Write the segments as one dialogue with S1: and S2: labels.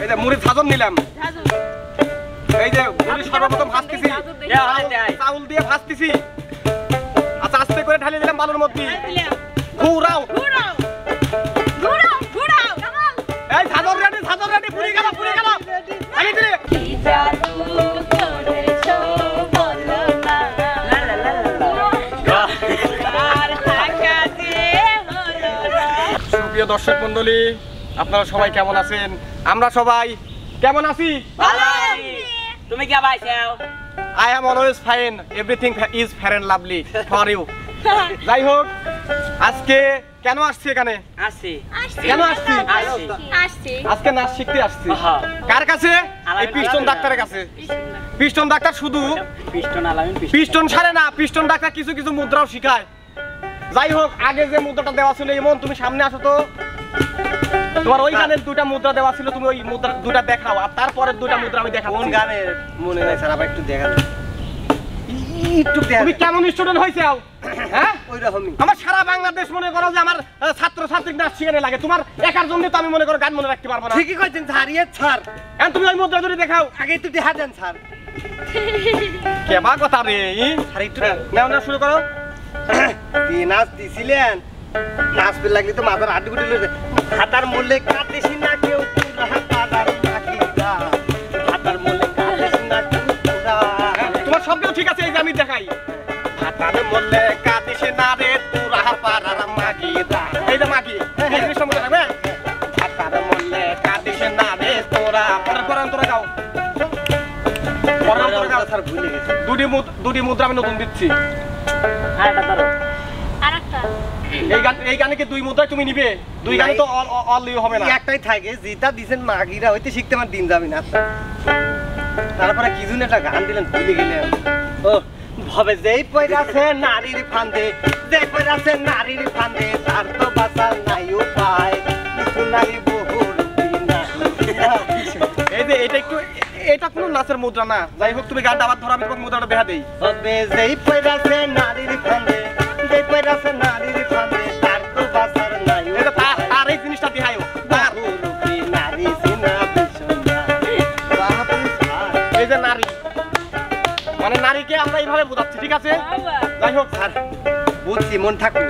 S1: এই যে মুড়ি ছাজন নিলাম এই যে মুড়ি সর্বপ্রথম ভাজতেছি চাউল দিয়ে ভাজতেছি আচ্ছা আস্তে করে ঢালিয়ে দিলাম বালুর মধ্যে ঘুরাও এই ছাজন রেডি পুরি গেল ঢালি দিলে সুপ্রিয় দর্শক মণ্ডলী আপনারা সবাই কেমন আছেন আমরা সবাই কেমন আছি
S2: ভালো আছি তুমি কি আইছো
S1: I am always fine everything is fair and lovely for you যাই হোক আজকে কেন আসছি এখানে কেন আসছি আজকে নাচ শিখতে আসছি কার কাছে এই পিস্টন ডাক্তারের কাছে পিস্টন ডাক্তার শুধু পিস্টন সারে না পিস্টন ডাক্তার কিছু কিছু মুদ্রাও শিখায় যাই হোক আগে যে মুদ্রাটা দেওয়া ছিল এমন তুমি সামনে আসো তো তোমার ওই গানের দুইটা মুদ্রা দেওয়া ছিল তুমি ওই মুদ্রা দুইটা দেখাও আর তারপরের দুইটা মুদ্রা আমি দেখাবো কোন গানের মনে নাই স্যার আবার একটু দেখান তুমি কেমন স্টুডেন্ট হইছো হ্যাঁ ওইরকমই আমার সারা বাংলাদেশ মনে করো যে আমার ছাত্র ছাত্রী নাচ শিখানে লাগে তোমার একার জন্য তো আমি মনে করো গান মনে রাখতে পারবো না ঠিকই কইছেন স্যার স্যার এখন তুমি ওই মুদ্রা দুটো দেখাও আগে একটু দেখা দেন স্যার কেবা কথা রে স্যার একটু নাও না শুরু করো কি নাচ দিছিলেন নাচ পেল লাগলি তো মাথার হাত গুটি লইছে হাতার মূলে কাটিছি না কেউ পুরা হাতার মাটিটা হাতার মূলে কাটিছি না কেউ পুরা তোমার শব্দ ঠিক আছে এই যে আমি দেখাই হাতার মূলে কাটিছি না রে পুরা হাতার মাটিটা এই যে মাটি এই যে শব্দ রাখবে হাতার মূলে কাটিছি না রে তোরা পরের অন্তরা গাও পরের অন্তরা গাও স্যার ভুলে গেছি দুটি মুদ্রা আমি নতুন দিচ্ছি আরেকটা ধরো আরেকটা এই গানে কি দুই মুদ্রা তুমি নিবে দুই গানে তো অল হবে না একটাই থাকে যেটা দিবেন মাগিরা হইতে শিখতে আমার দিন যাবে না তারপরে কি জন্য একটা গান দিলেন ভুলে গেলেন ও ভাবে যেই পয়রাছে নারীর ফান্দে যেই পয়রাছে নারীর ফান্দে তার তো বাঁচার নাই উপায় কিছু নারী বহুর বিনা এই যে এটা একটু এটা কোনো নাচের মুদ্রা না যাই হোক তুমি গানটা আবার ধরো আমি তোমাকে মুদ্রাটা দেখা দেই তবে যেই পয়রাছে নারীর ফান্দে যেই পয়রাছে নারীর ফান্দে তার তো বাঁচার নাই এটা তার এই জিনিসটা দেখায়ও তার রূপী নারী সিনা বিছনা বাপু এই যে নারী মানে নারীকে আমরা এইভাবে বোঝাচ্ছি ঠিক আছে যাই হোক স্যার বুঝছি মন থাকবে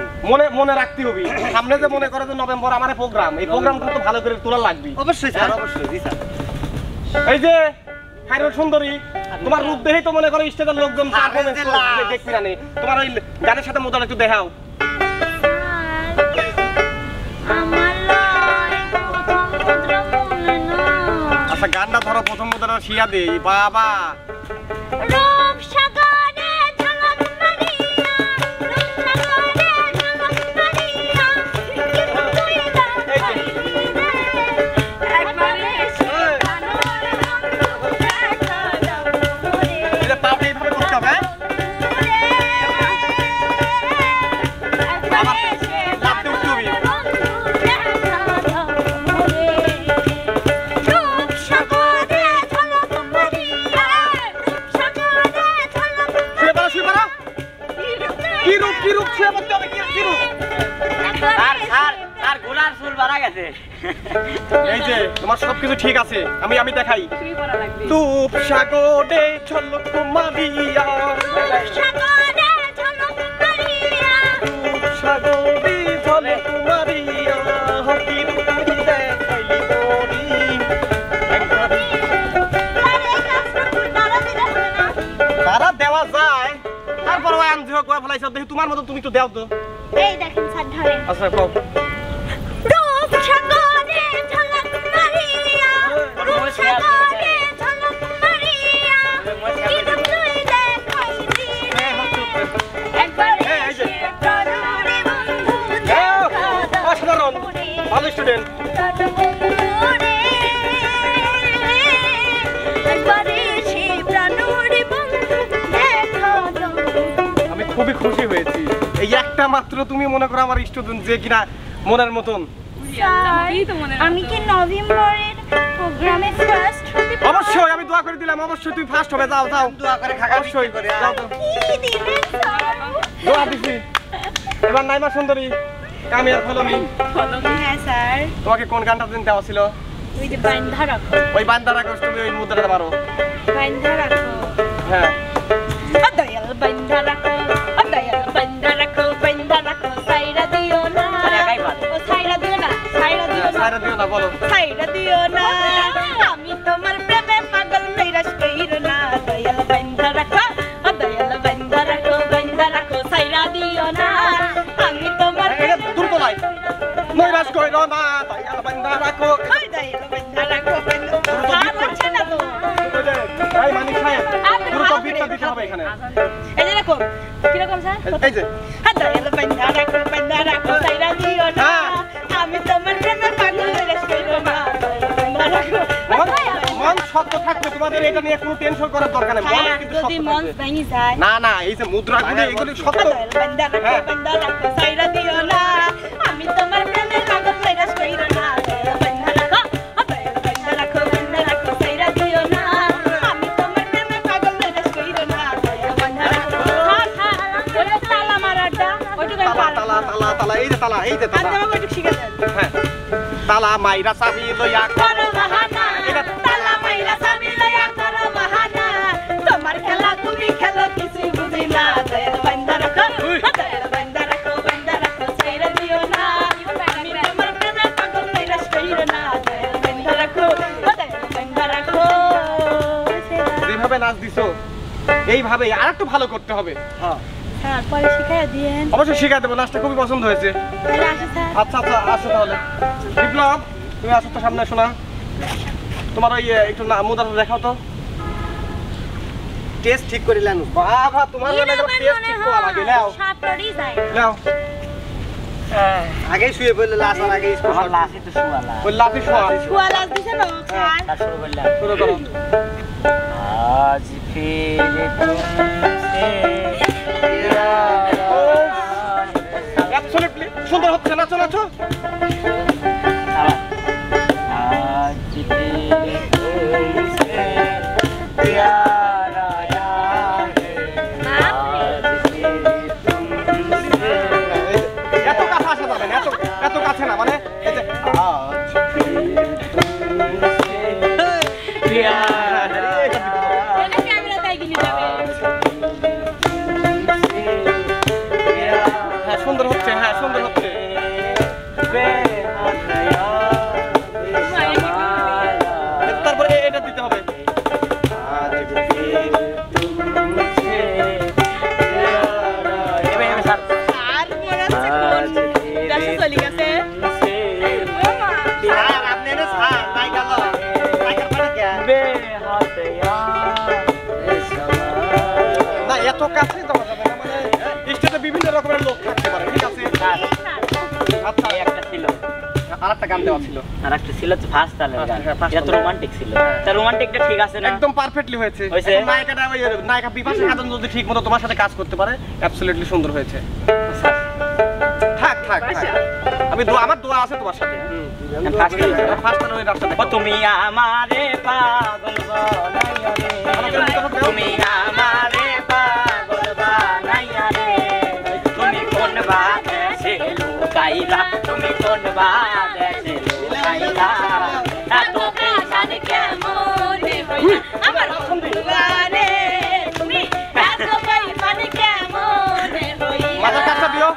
S1: মনে রাখতে হবে সামনে যে মনে করে যে নভেম্বর আমার প্রোগ্রাম এই প্রোগ্রামটা তো ভালো করে তোলা লাগবে অবশ্যই স্যার অবশ্যই জি স্যার এই যে খায়রুল সুন্দরী তোমার রূপ দেখেই তো মনে করো স্টেজের লোকজন দেখবি না তোমার ওই গানের সাথে মুদ্রা একটু দেখাও আচ্ছা গানটা ধরো প্রথম মুদ্রাটা শিয়া দে বাবা এই যে তোমার সবকিছু ঠিক আছে আমি দেখাই রূপ সাগরে ঝলক মারিয়া রূপ সাগরে ঝলক মারিয়া হকির দেখাই তোরি তারা দেওয়া যায় তারপর ওই আমি কোয়া ফলাইছ দেখি তোমার মতো তুমি একটু দাও তো
S3: এই দেখেন স্যার ধরেন
S1: আচ্ছা কও
S3: রূপ সাগরে ঝলক মারিয়া রূপ সাগরে ঝলক মারিয়া কি রূপ তুই দেখাই দিলে একবার এসে প্রাণরে বন্ধু দেখা
S1: অসাধারণ ভালো স্টুডেন্ট
S3: একবার এসে প্রাণরে বন্ধু দেখা
S1: আমি খুবই খুশি হয়েছি এই একটা মাত্র তুমি মনে করো আমার স্টুডেন্ট যে কিনা মনের মতন
S3: আমি কি নভেম্বরের প্রোগ্রামে ফার্স্ট হতে পারবো
S1: অবশ্যই আমি দোয়া করে দিলাম অবশ্যই তুমি ফার্স্ট হবে যাও দোয়া করে খাকা অবশ্যই করে যাও তো
S3: কি দিবেন স্যার
S1: দোয়া দিছি এবার নাইমা সুন্দরী কামিয়ার ফলমি
S3: হ্যাঁ স্যার
S1: তোমাকে কোন গানটা দিন দেওয়া ছিল
S3: ওই যে বান্ধা রাখো
S1: ওই বান্দা রাখো তুমি ওই মুদ্রাটা মারো
S3: বান্ধা রাখো
S1: হ্যাঁ
S3: দয়াল বান্ধা রাখো বান্ধা রাখো সাইরা দিও না
S2: একাই পারে
S3: ও সাইরা দিও না
S1: সাইরা দিও না বলো
S3: সাইরা দিও না আমি তোমার প্রেমে পাগল নৈরাশ কইরো না দয়াল বান্ধা রাখো সাইরা দিও না আমি তোমার
S1: এটা দুটো লাই নৈরাশ কইরো না দয়াল বান্দা রাখো
S3: ওই দয়াল বান্ধা রাখো আর হচ্ছে না তো
S1: ভাই মানিক সাহেব দুটো বিটটা দিতে হবে এখানে
S3: এই যে দেখো কি রকম স্যার
S1: এই যে
S3: দয়াল বান্ধা রাখো সাইরা দিও না আমি তোমার প্রেমে পাগল নৈরাশ কইরো না দয়াল বান্ধা রাখো
S1: মন শক্ত থাকবে তোমাদের এটা নিয়ে কোনো টেনশন করার দরকার নেই মন কিন্তু
S3: যদি
S1: শক্ত
S3: মন
S1: থাকবে
S3: ভেঙে যায়
S1: না না এই যে মুদ্রাগুলো এগুলো শক্ত
S3: বান্দা রাখো সাইরা দিও না আমি তোমার প্রেমে পাগল নৈরাশ কইরো না বান্দা রাখো সাইরা দিও না আমি তোমার প্রেমে পাগল নৈরাশ কইরো না বান্দা রাখো ওরে তালা মারাটা ওইটুকু
S1: তালা এই যে তালা
S3: আপনি আমাকে একটু শিখে দেন
S1: হ্যাঁ তালা মাইরা চাবি লইয়া
S3: করো বাহানা তালা মাইরা চাবি লইয়া করো বাহানা তোমার খেলা তুমি খেলো কিছু বুঝি না দয়াল বান্দা রাখো সাইরা দিও না আমি তোমার প্রেমে পাগল নৈরাশ কইরো না দয়াল বান্দা রাখো
S1: যেভাবে নাচ দিছো এইভাবে আর একটু ভালো করতে হবে হ্যাঁ
S3: স্যার পরে শিখাই দিয়েন
S1: অবশ্যই শিখাই দেবো নাচটা খুবই পছন্দ হয়েছে
S3: তাহলে আসো স্যার
S1: আচ্ছা আসো তাহলে বিপ্লব তুমি আসো তো সামনে শোনা তোমার ওই একটু মুদ্রাটা দেখাও তো টেস্ট ঠিক করিলেন বাবা তোমার জন্য টেস্ট ঠিক করা লাগে নাও
S3: সাপড়ি যায়
S1: নাও আগে শুয়ে পড়লে লাশ আর আগে
S2: আমার লাশে তো শুয়ালা
S1: ওই লাফি শোয়া
S3: শুয়া লাজ দিছে না স্যার
S2: তার শুরু করলাম
S1: শুরু করো
S2: आज फिर तुमसे
S1: অ্যাবসলিউটলি সুন্দর হচ্ছে নাচো নাচো
S2: आज फिर तुमसे प्यार आया है आज फिर तुमसे
S1: এত কাছে আসা যাবে না এত কাছে না মানে এই যে আজ
S2: तुमसे प्यार
S3: এটা ক্যামেরা তাই গিয়ে যাবে
S1: হ্যাঁ সুন্দর হচ্ছে তারপরে এটা দিতে হবে
S3: আর মনে হচ্ছে কোন দেশে চলে গেছে
S1: না এত কাছে দেওয়া যাবে না মানে স্টেজে বিভিন্ন রকমের লোক থাকতে পারে ঠিক আছে আচ্ছা
S2: একটা ছিল
S1: আরেকটা গান দেওয়া ছিল
S2: আর একটা ছিল তো ফার্স্ট তালের গান
S1: হ্যাঁ, first
S2: এটা তো
S1: তালের।
S2: রোমান্টিক ছিল তা রোমান্টিকটা ঠিক আছে না
S1: একদম পারফেক্টলি হয়েছে
S2: হয়েছে?
S1: এখন নায়িকাটা ওই নায়িকা বিপাশা খাতুন যদি ঠিক মতো তোমার সাথে কাজ করতে পারে অ্যাবসলিউটলি সুন্দর হয়েছে থাক আমি আমার দোয়া আছে তোমার সাথে
S2: ফার্স্ট
S1: ফার্স্ট ওই রাস্তা
S2: ও তুমি আমারে পাগল বানাইয়া রে তুমি আমারে পাগল বানাইয়া রে তুমি কোন বাদেশে লুকাইলা তুমি কোন বাদেশে লুকাইলা এত পেশান কেমন হইলা
S3: আমার বন্ধুয়ারে তুমি এত বেইমান কেমন হইলা
S1: মাথার কাজটা দিও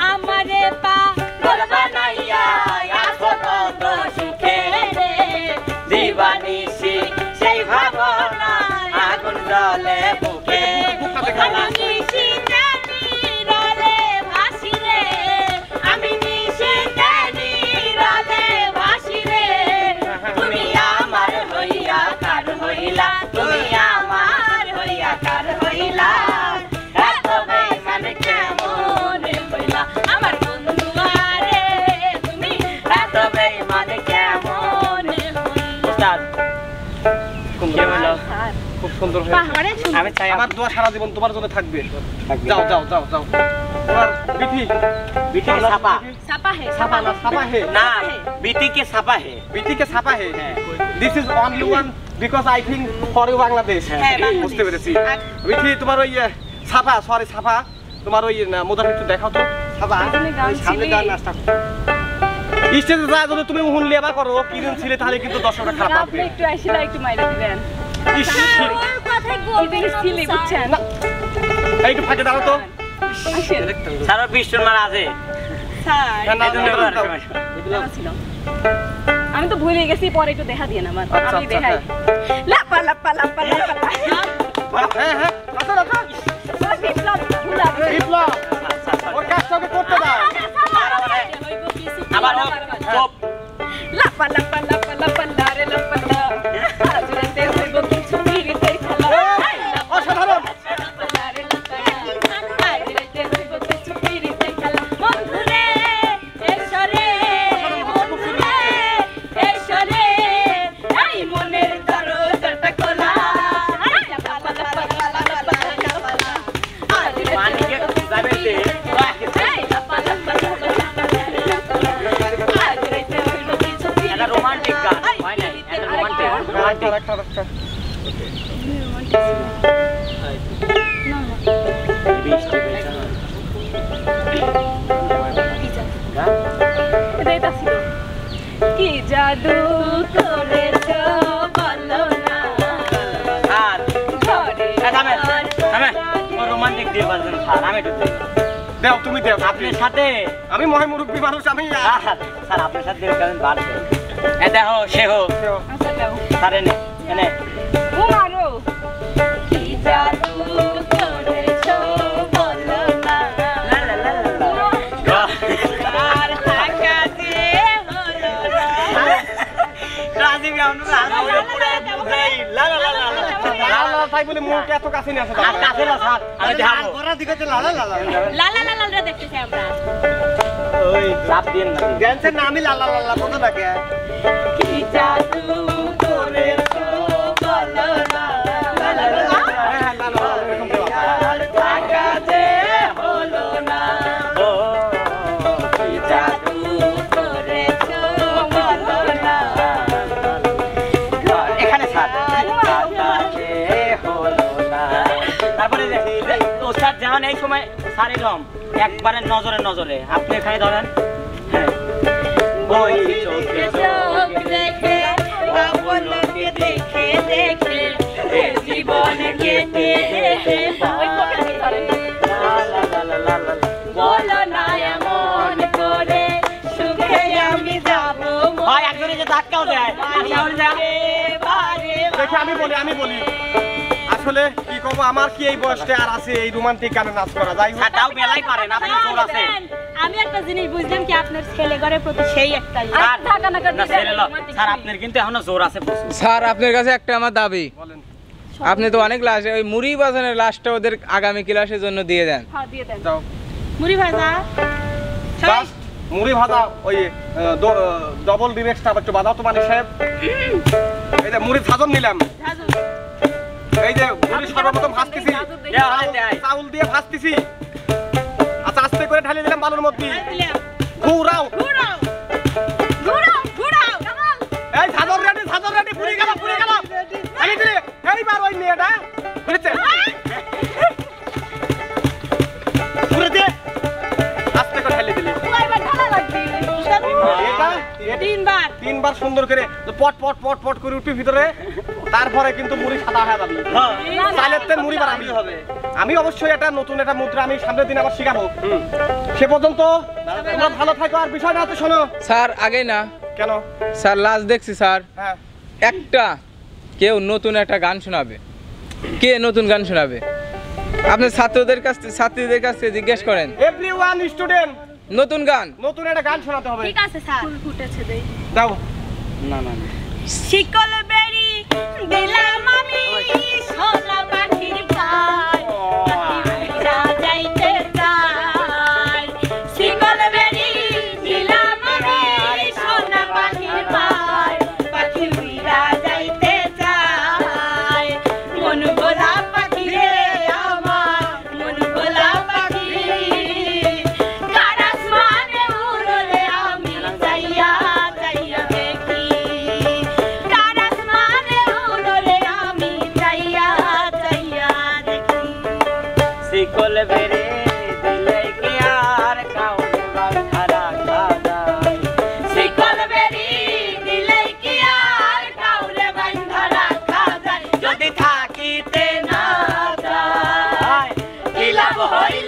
S3: আমারে পাগল বানাইয়া আসো কত সুখে রে
S2: দিবানিশি সেই ভাবনা আগুন জ্বলে বুকে
S3: আমি নিশিতে নীরলে ভাসি রে আমি নিশিতে নীরলে ভাসি রে
S2: তুমি আমার হইয়া কার হইলা তুমি আমার হইয়া কার হইলা এত বেইমান কেমন হইলা
S3: আমার বন্ধুয়ারে তুমি
S2: এত বেইমান কেমন উস্তাদ কে হলো
S1: খুব সুন্দর হয়েছে
S3: পাহাড়ে
S2: আমি চাই
S1: আমার দোয়া সারা জীবন তোমার জন্য থাকবে যাও তোমার বিথি
S2: বিটি কে ছাপা
S3: ছাপা হে
S1: ছাপা না ছাপা হে
S2: না বিটি কে ছাপা হে
S1: বিথি কে ছাপা হে
S2: হ্যাঁ।
S1: This is only one because I think for you Bangladesh
S3: হ্যাঁ, বাংলাদেশ।
S1: বুঝতে পেরেছি বিথি তোমার ওই ছাপা তোমার ওই মোদার একটু দেখাও তো ছাপা
S3: তুমি গান
S1: ওই সামনে
S3: ছিলি।
S1: গান নাচটা স্টেজে যা যদি তুমি হুন লেবা করো কিরণ ছিলে তাহলে কিন্তু দর্শকরা খারাপ
S3: আপনি
S1: পাবে।
S3: একটু আসলে একটু মাইরা দিবেন
S1: ইস,
S4: কথাই বলবেন
S3: সিলি বুঝছেন
S1: না এই একটু ফাঁকে দাঁড়াও তো।
S3: আসেন
S2: স্যার 20 জন মারা আছে
S3: স্যার
S1: না, না,
S2: এই জন্য
S1: না,
S2: এবার
S1: দাও।
S3: ভালো ছিল। আমি তো ভুলে গেছি পরে একটু দেখা দিয়ে না আমার
S1: আচ্ছা,
S3: আমি
S1: আচ্ছা,
S3: দেখাই লাপা লাপা লাপা লাপা
S1: হ্যাঁ হ্যাঁ রাখো রাখো
S3: বিপ্লব ভুলা
S1: বিপ্লব ওর কাজটাকে করতে দাও।
S2: আবার চুপ
S3: লাপা লাপা লাপা লাপা লারে লাপা লা আজ রাতে হইব কিছু পিরিতের খেলা
S1: অসাধারণ।
S3: লাপা লারে লাপা আজ রাতে হইব কিছু পিরিতের খেলা বন্ধুরে এসরে বন্ধুরে এসরে এই মনের দরজাটা খোলা লাপা লাপা লাপা লাপা আজ
S2: মানিকে যাবে দে এটা রোমান্টিক গান হয় না এটা রোমান্টিক
S1: রাখো, রাখো।
S3: কি জাদু করেছো বলো না
S2: আর
S3: ঘরে
S2: থামে থামে ও রোমান্টিক দিয়ে বাজবেন স্যার আমি একটু দিই
S1: দাও তুমি দাও।
S2: আপনার সাথে
S1: আমি মহামুরব্বী মানুষ আমি
S2: স্যার আপনার সাথে কারণ বাড়ছে এ দেখো সে হোক
S3: আচ্ছা দাও
S2: স্যার এনে এনে
S3: ও মারো কি জাদু করেছো বলো না আর থাকা যে হলো না
S2: রাজীব আমরা বুঝাই লা লা লা লা
S1: লাল লাল তাই বলে মুখটা এত কাছে নিয়ে আসো
S2: আর কাছে না স্যার আমি দেখাবো
S4: লালা লালা লালা দেখতেছি আমরা
S1: ওই
S2: চাপ দিন না
S1: ড্যান্সের নামই লাল লাল লাল কত লাগে।
S3: কি জাদু করেছো বলো না
S1: হ্যাঁ হ্যাঁ লাল লাল এরকম দেওয়া।
S3: আর থাকা যে হলো না
S2: ও
S3: কি জাদু করেছো বলো না
S2: এখানে স্যার কাছে হলো না তারপরে ও স্যার যেমন এই সময় স্যার এরকম একবারে নজরে নজরে আপনি এখানে ধরেন হ্যাঁ ওই চোখে
S3: চোখ দেখে আপনকে দেখে দেখে এ জীবন কেটে বলো না এমন করে সুখে আমি যাবো
S2: ভাই একজনে যে ধাক্কাও দেয়
S1: দেখে আমি বলি আসলে কি করবো আমার কি এই বয়সটা আর আছে এই রোমান্টিক গানে নাচ করা যাই হোক।
S2: স্যার তাও বেলাই পারেন আপনার জোর আছে
S4: আমি একটা জিনিস বুঝলাম কি আপনার ছেলে ঘরের প্রতি সেই একটা
S2: স্যার না ছেলে লো, স্যার আপনার কিন্তু এখনো জোর আছে প্রচুর।
S5: স্যার আপনার কাছে একটা আমার দাবি
S1: বলেন
S5: আপনি তো অনেক লাশ ওই মুড়ি বাজানের লাশটা ওদের আগামী ক্লাসের জন্য দিয়ে দেন
S3: হ্যাঁ দিয়ে দেন
S1: যাও
S4: মুড়ি ভাজা
S1: জাস্ট মুড়ি ভাজা ওই ডবল ডিমেক্সটা একটু বাদাও তো মানিক সাহেব। এই যে মুড়ি সাজন নিলাম এই যে মুড়ি সর্বপ্রথম ভাজতেছি চাউল দিয়ে ভাজতেছি আচ্ছা আস্তে করে ঢালিয়ে দিলাম বালুর মধ্যে ঘুরাও এই সাজন রেডি পুরি গেল আমি দিলে এইবার ওই মেয়েটা বুঝছে পুরে দে আস্তে করে ঢালিয়ে দিলে এটা তিনবার সুন্দর করে পট পট পট পট করে উঠবি ভিতরে তারপরে কিন্তু মুড়ি সাদা হয়ে যাবে চালের তেল মুড়ি বানাবি হবে। আমি অবশ্যই এটা নতুন একটা মুদ্রা আমি সামনের দিন আবার শিখাবো। সে পর্যন্ত তোমরা ভালো থাকো আর বিষয়টা হচ্ছে শোনো
S5: স্যার আগে না
S1: কেন
S5: স্যার লাশ দেখছি স্যার
S1: হ্যাঁ
S5: একটা কেউ নতুন একটা গান শোনাবে কে নতুন গান শোনাবে আপনি ছাত্রীদের কাছ থেকে জিজ্ঞেস করেন
S1: এভরিওয়ান স্টুডেন্ট
S5: নতুন গান
S1: নতুন একটা গান শোনাতে হবে।
S4: ঠিক আছে স্যার
S3: ফুটেছে দেই
S1: দাও
S2: না না না
S3: শিকল বেরি দিলাম আমি সোনা পাখির পায় পাখিরা যাইতে চায় শিকল বেরি দিলাম আমি সোনা পাখির পায় পাখিরা যাইতে চায় মন ভোলা পাখি রে আমার মন ভোলা পাখি কার আসমানে উড়লে আমি যাইয়া যাইয়া দেখি কার
S2: হই